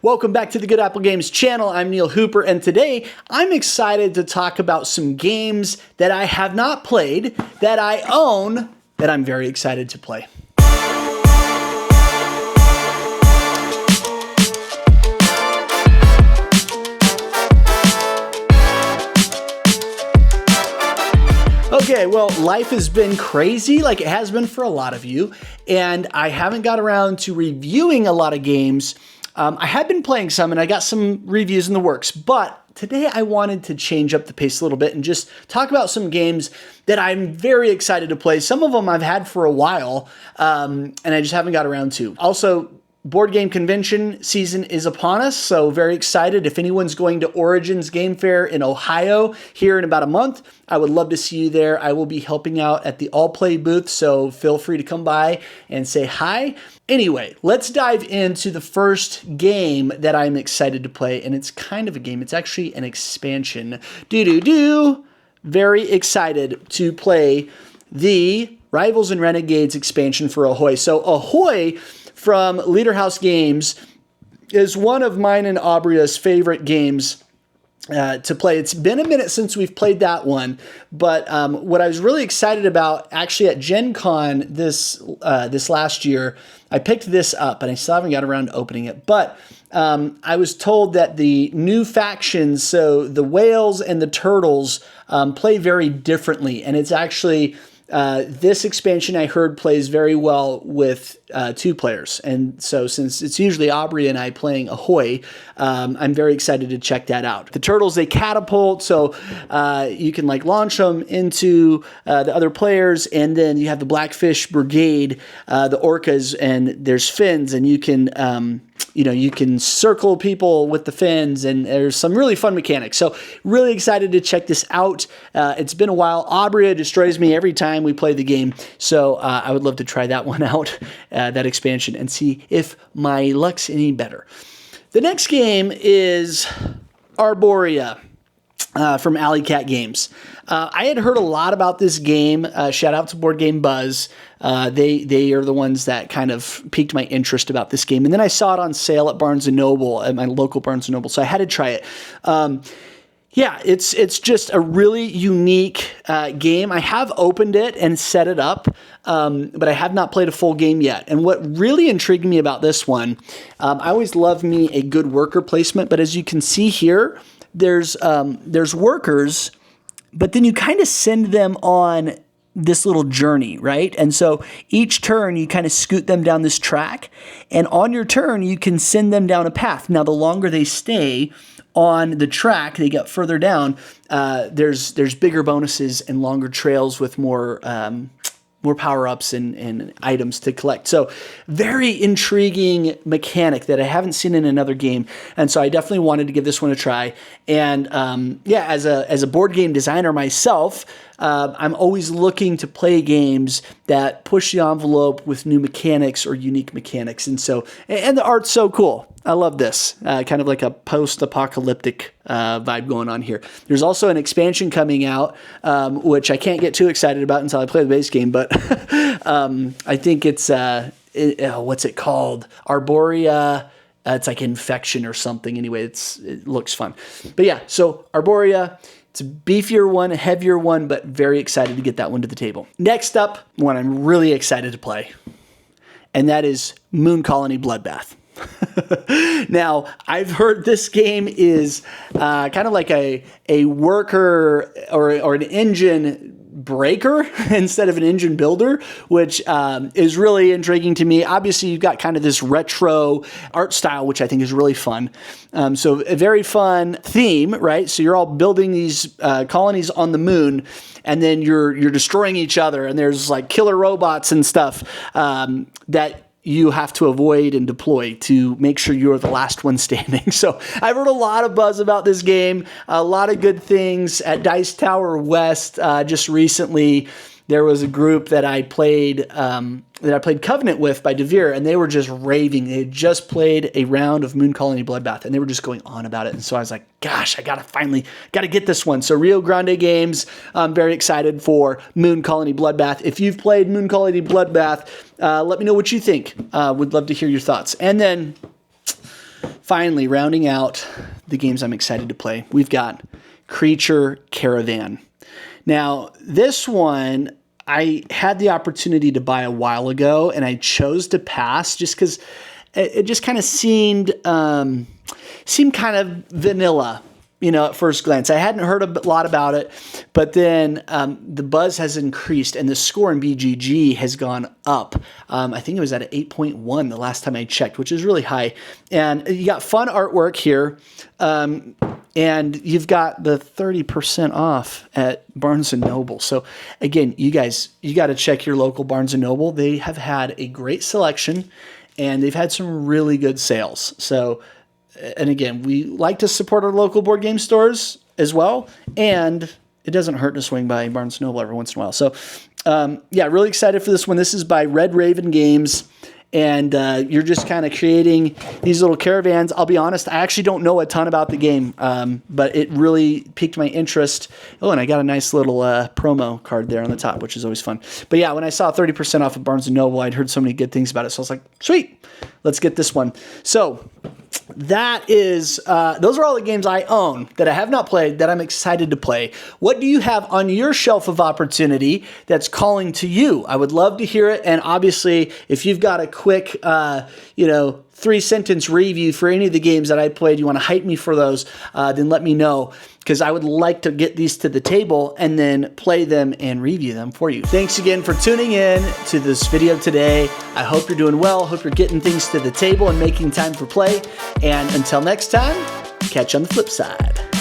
Welcome back to the Good Apple Games channel. I'm Neil Hooper, and today I'm excited to talk about some games that I have not played, that I own, that I'm very excited to play. Okay, well, life has been crazy like it has been for a lot of you, and I haven't got around to reviewing a lot of games. I have been playing some, and I got some reviews in the works, but today I wanted to change up the pace a little bit and just talk about some games that I'm very excited to play. Some of them I've had for a while, and I just haven't got around to. Also, board game convention season is upon us, so very excited. If anyone's going to Origins Game Fair in Ohio here in about a month, I would love to see you there. I will be helping out at the All Play booth, so feel free to come by and say hi. Anyway, let's dive into the first game that I'm excited to play, and it's kind of a game. It's actually an expansion. Very excited to play the Rivals and Renegades expansion for Ahoy. So Ahoy from Leader House Games is one of mine and Arborea's favorite games to play. It's been a minute since we've played that one, but what I was really excited about actually at Gen Con this last year, I picked this up and I still haven't got around to opening it, but I was told that the new factions, so the whales and the turtles, play very differently, and it's actually this expansion I heard plays very well with two players. And so since it's usually Arborea and I playing Ahoy, I'm very excited to check that out. The turtles, they catapult, so you can like launch them into the other players, and then you have the Blackfish Brigade, the orcas, and there's fins, and you can you can circle people with the fins, and there's some really fun mechanics. So really excited to check this out. It's been a while. Arborea destroys me every time we play the game, so I would love to try that one out, that expansion, and see if my luck's any better. The next game is Arborea from Alley Cat Games. I had heard a lot about this game. Shout out to Board Game Buzz. They are the ones that kind of piqued my interest about this game. And then I saw it on sale at Barnes & Noble, at my local Barnes & Noble, so I had to try it. Yeah, it's just a really unique game. I have opened it and set it up, but I have not played a full game yet. And what really intrigued me about this one, I always love me a good worker placement, but as you can see here, there's workers, but then you kind of send them on this little journey, right? And so each turn you kind of scoot them down this track, and on your turn you can send them down a path. Now the longer they stay on the track, they get further down, there's bigger bonuses and longer trails with more power-ups and items to collect. So very intriguing mechanic that I haven't seen in another game. And so I definitely wanted to give this one a try. And yeah, as a board game designer myself, I'm always looking to play games that push the envelope with new mechanics or unique mechanics. And so, and the art's so cool. I love this, kind of like a post-apocalyptic vibe going on here. There's also an expansion coming out, which I can't get too excited about until I play the base game, but I think it's, what's it called? Arborea. It's like Infection or something. Anyway, it looks fun. But yeah, so Arborea, it's a beefier one, a heavier one, but very excited to get that one to the table. Next up, one I'm really excited to play, and that is Moon Colony Bloodbath. Now, I've heard this game is kind of like a worker or an engine breaker instead of an engine builder, which is really intriguing to me. Obviously, you've got kind of this retro art style, which I think is really fun. So a very fun theme, right? So you're all building these colonies on the moon, and then you're destroying each other, and there's like killer robots and stuff that you have to avoid and deploy to make sure you're the last one standing. So I've heard a lot of buzz about this game, a lot of good things at Dice Tower West. Just recently, there was a group that I played Covenant with by DeVere, and they were just raving. They had just played a round of Moon Colony Bloodbath, and they were just going on about it. And so I was like, gosh, I gotta get this one. So Rio Grande Games, I'm very excited for Moon Colony Bloodbath. If you've played Moon Colony Bloodbath, let me know what you think. Would love to hear your thoughts. And then finally, rounding out the games I'm excited to play, we've got Creature Caravan. Now, this one I had the opportunity to buy a while ago, and I chose to pass just because it just kind of seemed kind of vanilla, at first glance. I hadn't heard a lot about it, but then the buzz has increased, and the score in BGG has gone up. I think it was at an 8.1 the last time I checked, which is really high. And you got fun artwork here, and you've got the 30% off at Barnes & Noble. So again, you guys, you got to check your local Barnes & Noble. They have had a great selection, and they've had some really good sales. So, and again, we like to support our local board game stores as well, and it doesn't hurt to swing by Barnes & Noble every once in a while. So, yeah, really excited for this one. This is by Red Raven Games, and you're just kind of creating these little caravans. I'll be honest, I actually don't know a ton about the game, but it really piqued my interest. Oh, and I got a nice little promo card there on the top, which is always fun. But yeah, when I saw 30% off at Barnes & Noble, I'd heard so many good things about it, so I was like, sweet, let's get this one. So that is, those are all the games I own that I have not played that I'm excited to play. What do you have on your shelf of opportunity that's calling to you? I would love to hear it. And obviously, if you've got a quick, 3-sentence review for any of the games that I played, you want to hype me for those, then let me know, because I would like to get these to the table and then play them and review them for you. Thanks again for tuning in to this video today. I hope you're doing well. Hope you're getting things to the table and making time for play. And until next time, catch you on the flip side.